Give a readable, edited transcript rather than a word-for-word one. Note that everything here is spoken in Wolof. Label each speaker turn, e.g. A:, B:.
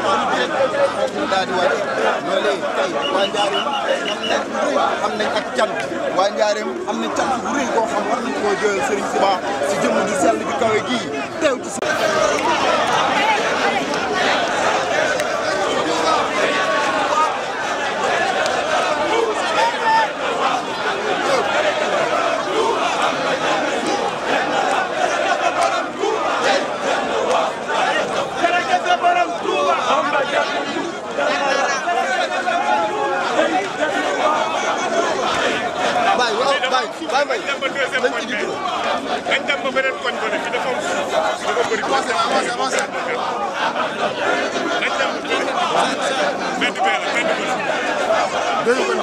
A: daal di wàcc loolee tey waa Njaareem am nañ ak can waa Njaareem am nañ can bu rëy koo xam war nañ koo jël Serigne Touba si jëmm ju sell ju kawe gii teew ci
B: dañ dem ba beneen koñ ba ne fi dafa bëri avancé dañ dem benn bee la benn